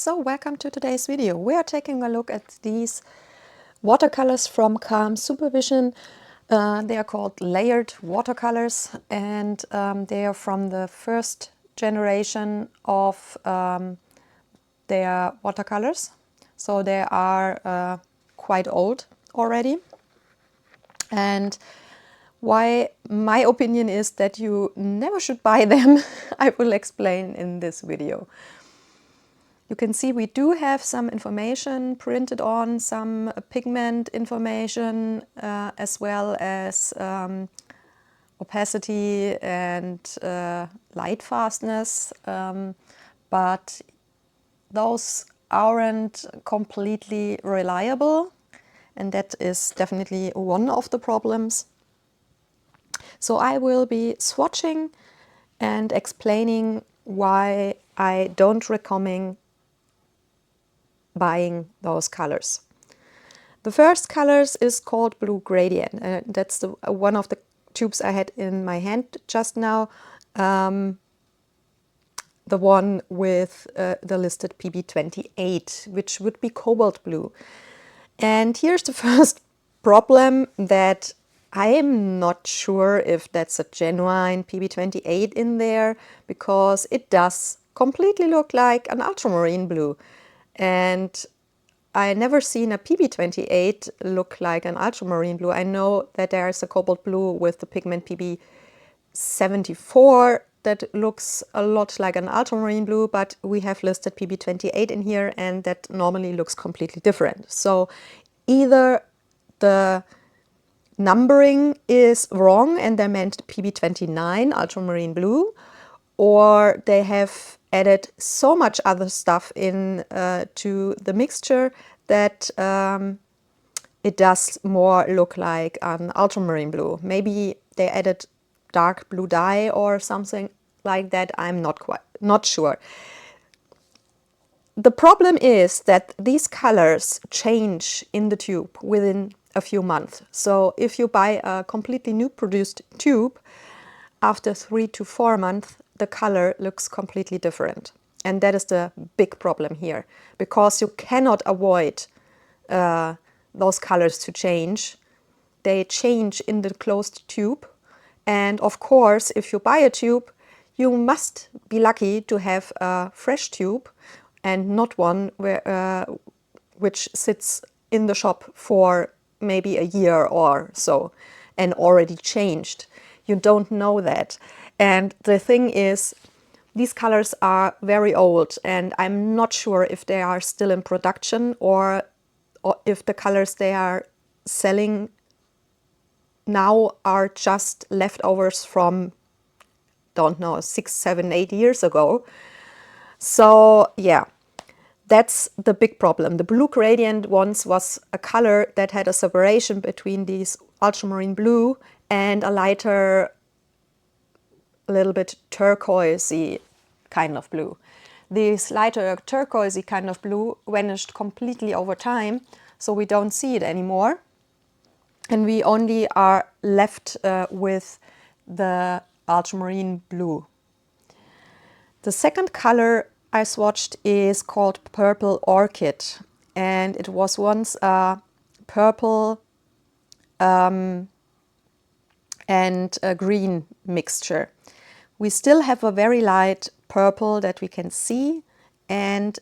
So welcome to today's video. We are taking a look at these watercolors from Caam Supervision. They are called layered watercolors, and they are from the first generation of their watercolors. So they are quite old already. And why my opinion is that you never should buy them, I will explain in this video. You can see we do have some information printed on, some pigment information, as well as opacity and light fastness, but those aren't completely reliable, and that is definitely one of the problems. So I will be swatching and explaining why I don't recommend buying those colors. The first colors is called Blue Gradient. That's one of the tubes I had in my hand just now. The one with the listed PB28, which would be cobalt blue. And here's the first problem, that I am not sure if that's a genuine PB28 in there, because it does completely look like an ultramarine blue. And I never seen a PB28 look like an ultramarine blue. I know that there is a cobalt blue with the pigment PB74 that looks a lot like an ultramarine blue, but we have listed PB28 in here, and that normally looks completely different. So either the numbering is wrong and they meant PB29 ultramarine blue, or they have added so much other stuff in to the mixture that it does more look like an ultramarine blue. Maybe they added dark blue dye or something like that. I'm not sure. The problem is that these colors change in the tube within a few months. So if you buy a completely new produced tube, after 3 to 4 months, the color looks completely different. And that is the big problem here, because you cannot avoid those colors to change. They change in the closed tube. And of course, if you buy a tube, you must be lucky to have a fresh tube and not one which sits in the shop for maybe a year or so and already changed. You don't know that. And the thing is, these colors are very old, and I'm not sure if they are still in production or if the colors they are selling now are just leftovers from, don't know, 6, 7, 8 years ago. So yeah, that's the big problem. The Blue Gradient once was a color that had a separation between these ultramarine and a lighter, a little bit turquoisey kind of blue. This lighter turquoisey kind of blue vanished completely over time, so we don't see it anymore. And we only are left with the ultramarine blue. The second color I swatched is called Purple Orchid, and it was once a purple and a green mixture. We still have a very light purple that we can see, and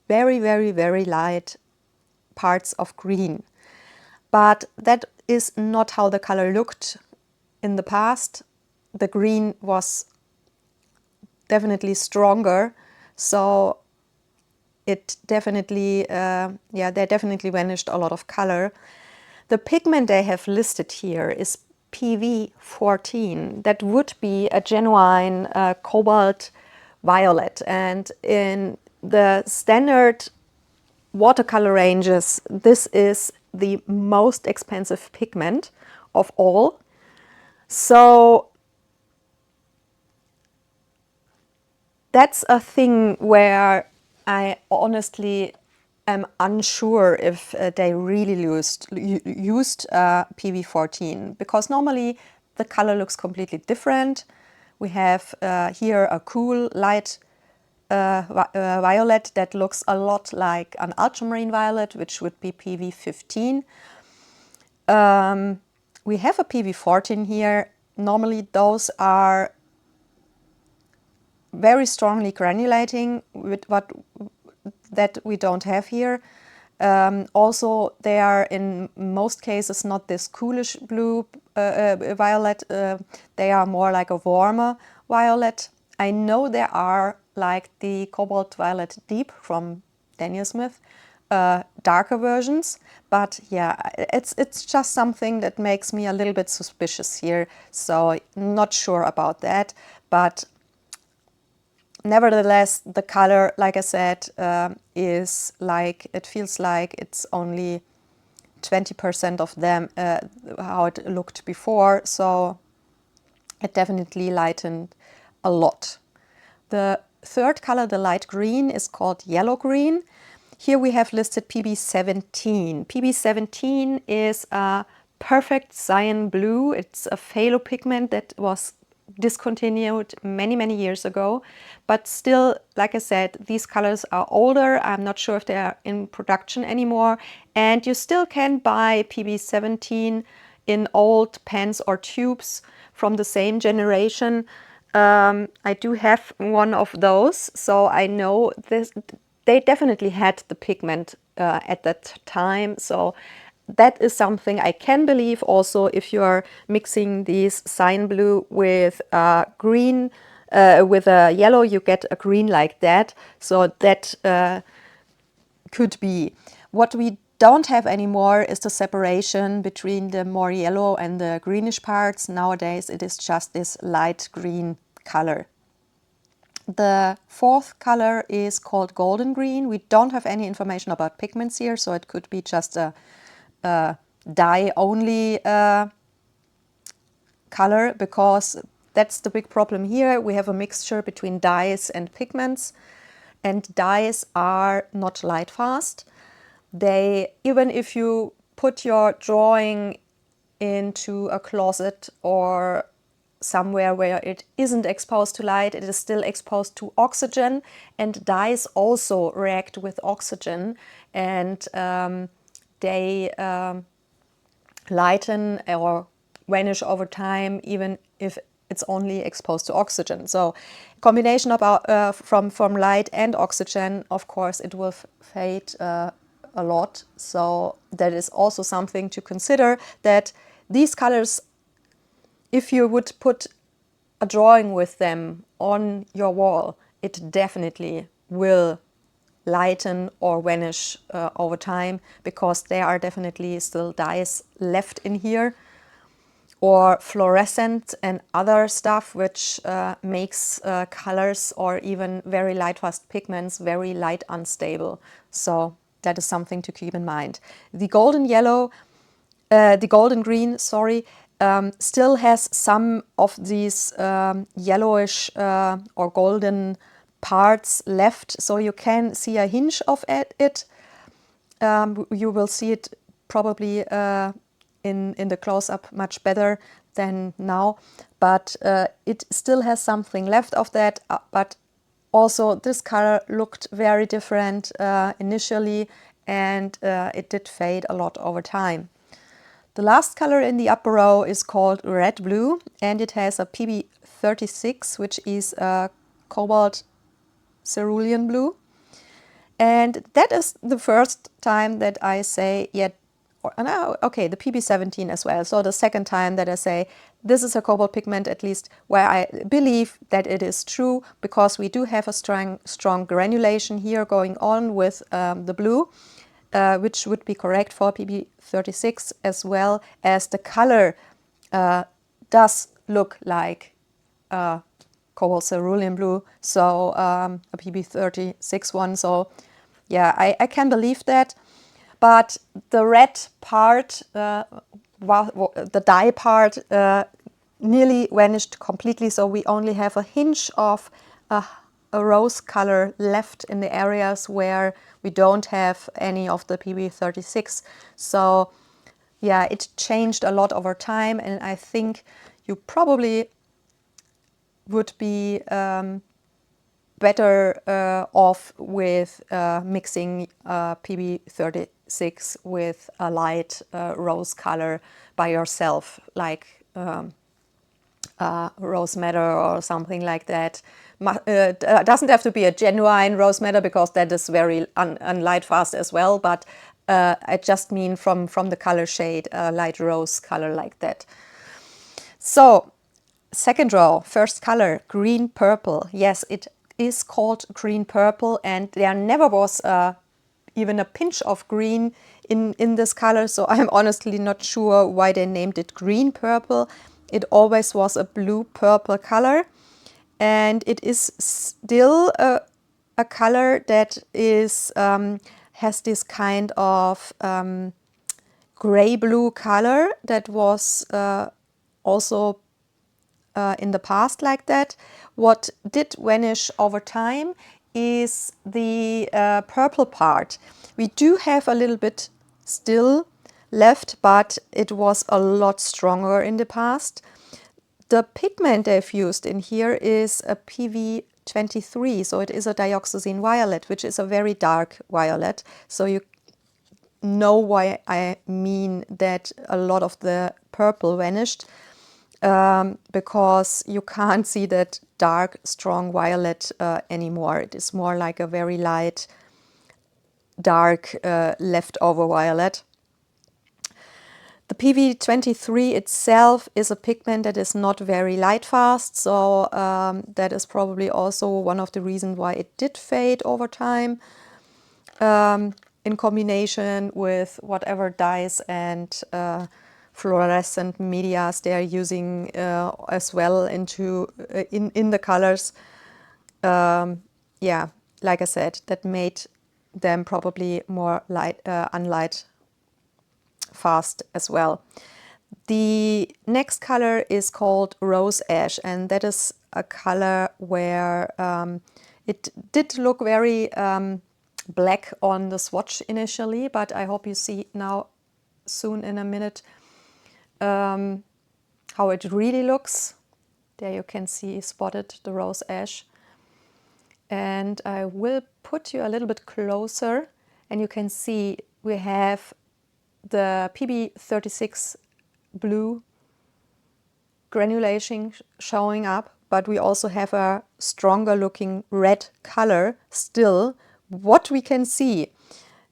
very, very, very light parts of green. But that is not how the color looked in the past. The green was definitely stronger, so it definitely, they definitely vanished a lot of color. The pigment they have listed here is PV14. That would be a genuine cobalt violet, and in the standard watercolor ranges, this is the most expensive pigment of all. So that's a thing where I honestly am unsure if they really used PV14, because normally the color looks completely different. We have here a cool light violet that looks a lot like an ultramarine violet, which would be PV15. We have a PV14 here. Normally those are very strongly granulating, with what that we don't have here. Also, they are in most cases not this coolish blue violet. They are more like a warmer violet. I know there are, like the Cobalt Violet Deep from Daniel Smith, darker versions, but yeah, it's just something that makes me a little bit suspicious here. So not sure about that, but nevertheless, the color, like I said, is like, it feels like it's only 20% of them how it looked before. So it definitely lightened a lot. The third color, the light green, is called yellow green. Here we have listed PB17. PB17 is a perfect cyan blue. It's a phthalo pigment that was discontinued many years ago, but still, like I said, these colors are older. I'm not sure if they are in production anymore, and you still can buy PB17 in old pens or tubes from the same generation. I do have one of those, so I know this. They definitely had the pigment at that time, so that is something I can believe. Also, if you're mixing these cyan blue with green, with a yellow, you get a green like that. So that could be. What we don't have anymore is the separation between the more yellow and the greenish parts. Nowadays, it is just this light green color. The fourth color is called golden green. We don't have any information about pigments here, so it could be just a dye only color, because that's the big problem here. We have a mixture between dyes and pigments, and dyes are not light fast. They, even if you put your drawing into a closet or somewhere where it isn't exposed to light, it is still exposed to oxygen, and dyes also react with oxygen, and they lighten or vanish over time, even if it's only exposed to oxygen. So combination of from light and oxygen, of course, it will fade a lot. So that is also something to consider, that these colors, if you would put a drawing with them on your wall, it definitely will lighten or vanish over time, because there are definitely still dyes left in here, or fluorescent and other stuff which makes colors or even very light fast pigments very light unstable. So that is something to keep in mind. The golden yellow, the golden green, sorry, still has some of these yellowish or golden parts left, so you can see a hinge of it. You will see it probably in the close-up much better than now, but it still has something left of that. But also this color looked very different initially, and it did fade a lot over time. The last color in the upper row is called red blue, and it has a PB36, which is a cobalt cerulean blue. And that is the first time that I say, yeah, no, okay, the PB17 as well. So the second time that I say this is a cobalt pigment, at least where I believe that it is true, because we do have a strong granulation here going on with the blue, which would be correct for PB36, as well as the color does look like cobalt cerulean blue, so a PB36 one. So yeah, I can believe that. But the red part, the dye part, nearly vanished completely, so we only have a hinge of a rose color left in the areas where we don't have any of the PB36. So yeah, it changed a lot over time, and I think you probably would be better off with mixing PB36 with a light rose color by yourself, like rose madder or something like that. Doesn't have to be a genuine rose madder, because that is very unlight fast as well, but I just mean from the color shade, a light rose color like that. So second row, first color, green purple. Yes, it is called green purple, and there never was even a pinch of green in this color, so I'm honestly not sure why they named it green purple. It always was a blue purple color, and it is still a color that is has this kind of gray blue color that was also in the past like that. What did vanish over time is the purple part. We do have a little bit still left, but it was a lot stronger in the past. The pigment they've used in here is a PV23, so it is a dioxazine violet, which is a very dark violet. So you know why I mean that a lot of the purple vanished, because you can't see that dark, strong violet anymore. It is more like a very light, dark leftover violet. The PV23 itself is a pigment that is not very light fast, so that is probably also one of the reasons why it did fade over time, in combination with whatever dyes and fluorescent medias they are using as well into in the colors. Yeah, like I said, that made them probably more light, unlight fast as well. The next color is called rose ash, and that is a color where it did look very black on the swatch initially, but I hope you see now soon in a minute how it really looks. There you can see spotted the rose ash. And I will put you a little bit closer, and you can see we have the PB36 blue granulation showing up, but we also have a stronger looking red color still. What we can see,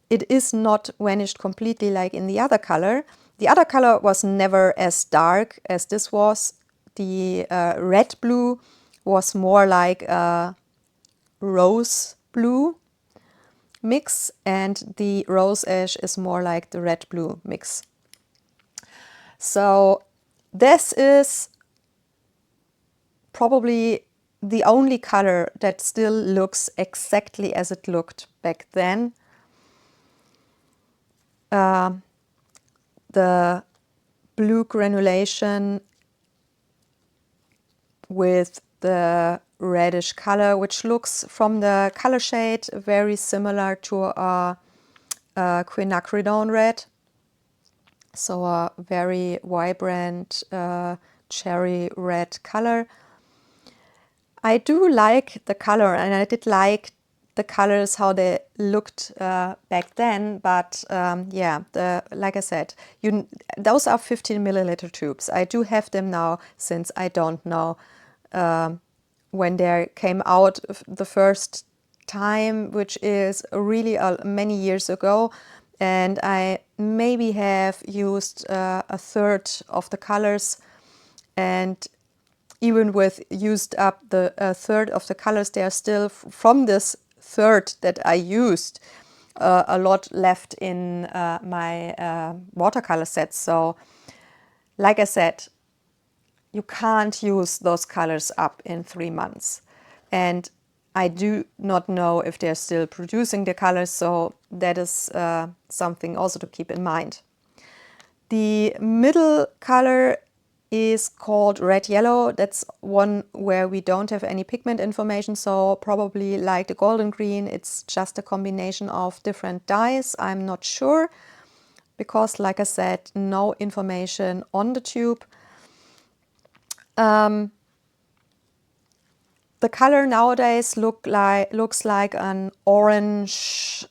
it is not vanished completely like in the other color. The other color was never as dark as this was. The red blue was more like a rose blue mix, and the rose ash is more like the red blue mix. So this is probably the only color that still looks exactly as it looked back then. The blue granulation with the reddish color, which looks from the color shade very similar to a quinacridone red. So a very vibrant cherry red color. I do like the color, and I did like the colors how they looked back then, but yeah, like I said, those are 15 milliliter tubes. I do have them now, since I don't know when they came out the first time, which is really many years ago, and I maybe have used a third of the colors, and even with used up the third of the colors, there are still from this third that I used a lot left in my watercolor sets. So like I said, you can't use those colors up in 3 months. And I do not know if they're still producing the colors, so that is something also to keep in mind. The middle color is called red yellow. That's one where we don't have any pigment information, so probably like the golden green, it's just a combination of different dyes. I'm not sure, because like I said, no information on the tube. The the color nowadays looks like an orange,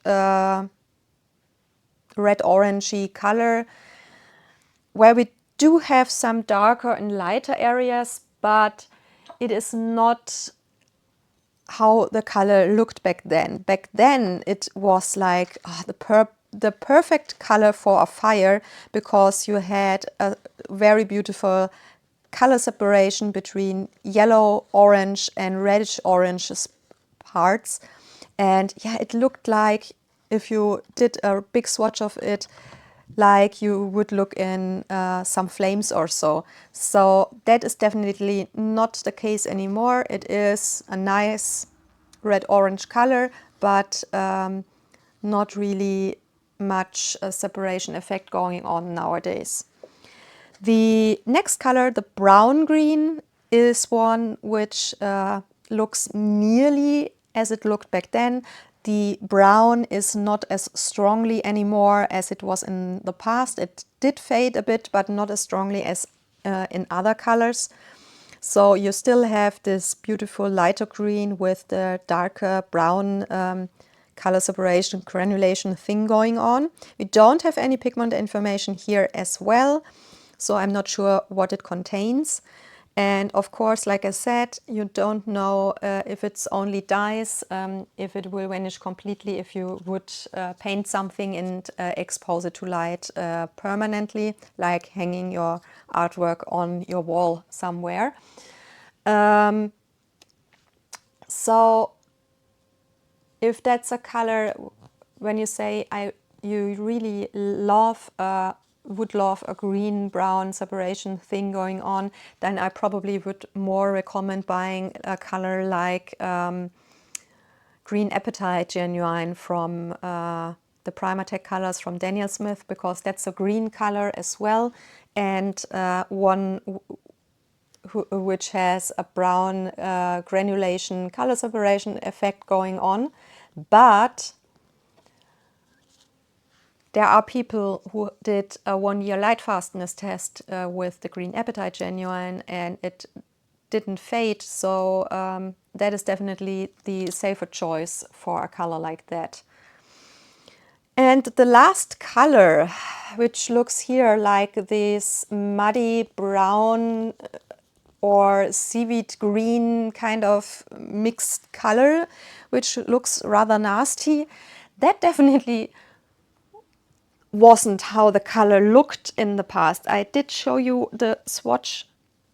red-orangey color, where we do have some darker and lighter areas, but it is not how the color looked back then. Back then it was like the perfect color for a fire, because you had a very beautiful color separation between yellow, orange and reddish orange parts. And yeah, it looked like, if you did a big swatch of it, like you would look in some flames or so. So that is definitely not the case anymore. It is a nice red-orange color, but not really much separation effect going on nowadays. The next color, the brown green, is one which looks nearly as it looked back then. The brown is not as strongly anymore as it was in the past. It did fade a bit, but not as strongly as in other colors. So you still have this beautiful lighter green with the darker brown color separation, granulation thing going on. We don't have any pigment information here as well, so I'm not sure what it contains. And of course, like I said, you don't know if it's only dyes, if it will vanish completely if you would paint something and expose it to light permanently, like hanging your artwork on your wall somewhere. So if that's a color, when you say you really love would love a green-brown separation thing going on, then I probably would more recommend buying a color like Green Appetite Genuine from the Primatech colors from Daniel Smith, because that's a green color as well, and one which has a brown granulation color separation effect going on. But there are people who did a 1-year light fastness test with the Green Appetite Genuine, and it didn't fade. So that is definitely the safer choice for a color like that. And the last color, which looks here like this muddy brown or seaweed green kind of mixed color, which looks rather nasty, that definitely wasn't how the color looked in the past. I did show you the swatch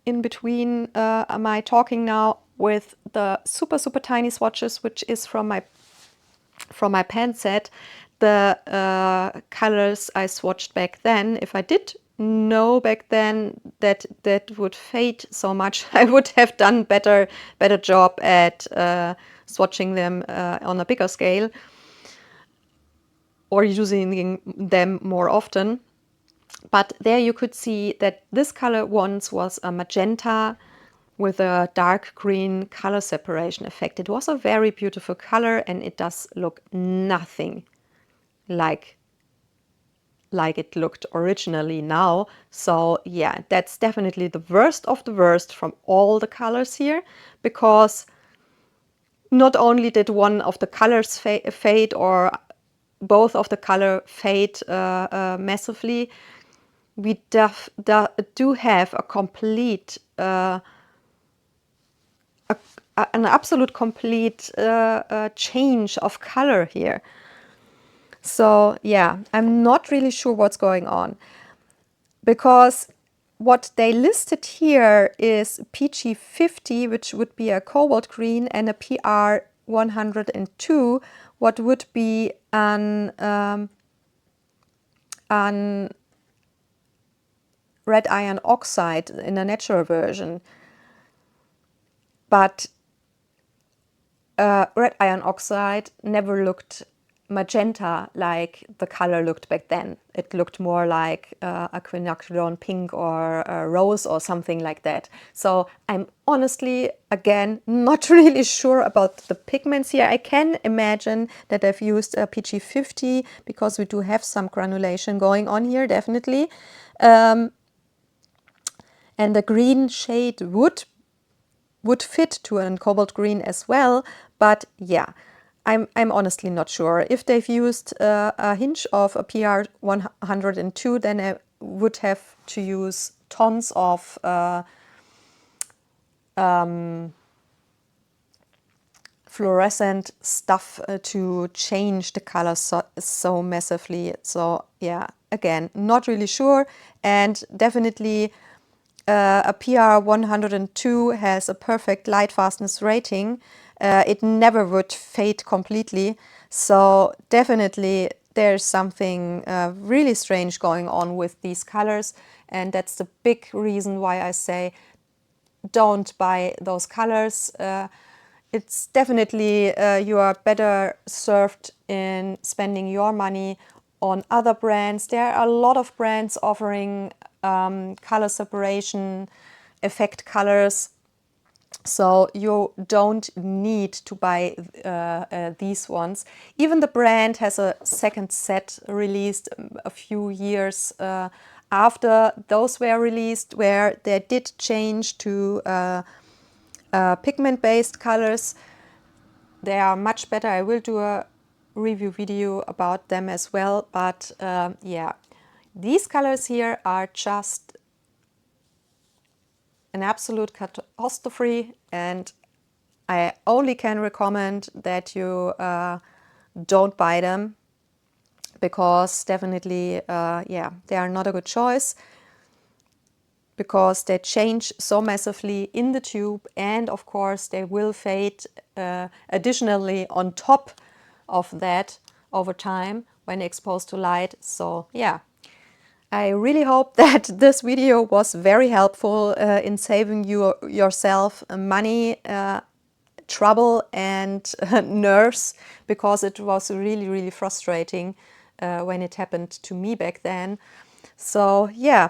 in between my talking now with the super tiny swatches, which is from my pen set. The colors I swatched back then, if I did know back then that would fade so much, I would have done better job at swatching them on a bigger scale, or using them more often. But there you could see that this color once was a magenta with a dark green color separation effect. It was a very beautiful color, and it does look nothing like it looked originally now. So yeah, that's definitely the worst of the worst from all the colors here, because not only did one of the colors fade, or both of the color fade massively, we do have a complete, an absolute complete change of color here. So yeah, I'm not really sure what's going on, because what they listed here is PG50, which would be a cobalt green, and a PR 102, what would be an red iron oxide in a natural version. But red iron oxide never looked magenta like the color looked back then. It looked more like a quinacridone pink or a rose or something like that. So I'm honestly, again, not really sure about the pigments here. I can imagine that I've used a PG50, because we do have some granulation going on here, definitely. And the green shade would would fit to a cobalt green as well, but yeah, I'm honestly not sure. If they've used a hinge of a PR 102, then I would have to use tons of fluorescent stuff to change the color so massively. So yeah, again, not really sure, and definitely a PR 102 has a perfect light fastness rating. It never would fade completely, so definitely there's something really strange going on with these colors, and that's the big reason why I say don't buy those colors. It's definitely you are better served in spending your money on other brands. There are a lot of brands offering color separation, effect colors, so you don't need to buy these ones. Even the brand has a second set released a few years after those were released, where they did change to pigment-based colors. They are much better. I will do a review video about them as well, but yeah, these colors here are just an absolute catastrophe, and I only can recommend that you don't buy them, because definitely, yeah, they are not a good choice, because they change so massively in the tube, and of course they will fade additionally on top of that over time when exposed to light. So yeah, I really hope that this video was very helpful in saving yourself money, trouble and nerves, because it was really frustrating when it happened to me back then. So yeah,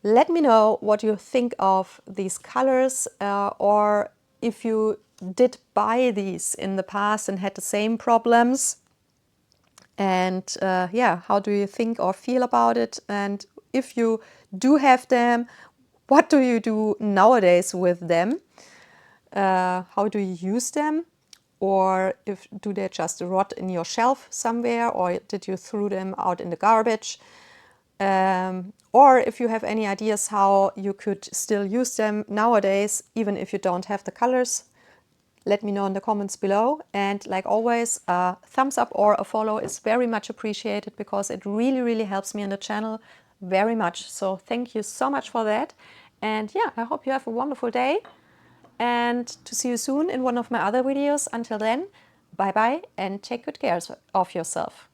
let me know what you think of these colors, or if you did buy these in the past and had the same problems. And yeah, how do you think or feel about it? And if you do have them, what do you do nowadays with them? How do you use them? Or do they just rot in your shelf somewhere, or did you throw them out in the garbage? Or if you have any ideas how you could still use them nowadays, even if you don't have the colors, let me know in the comments below. And like always, a thumbs up or a follow is very much appreciated, because it really helps me on the channel very much. So thank you so much for that. And yeah, I hope you have a wonderful day, and to see you soon in one of my other videos. Until then, bye bye, and take good care of yourself.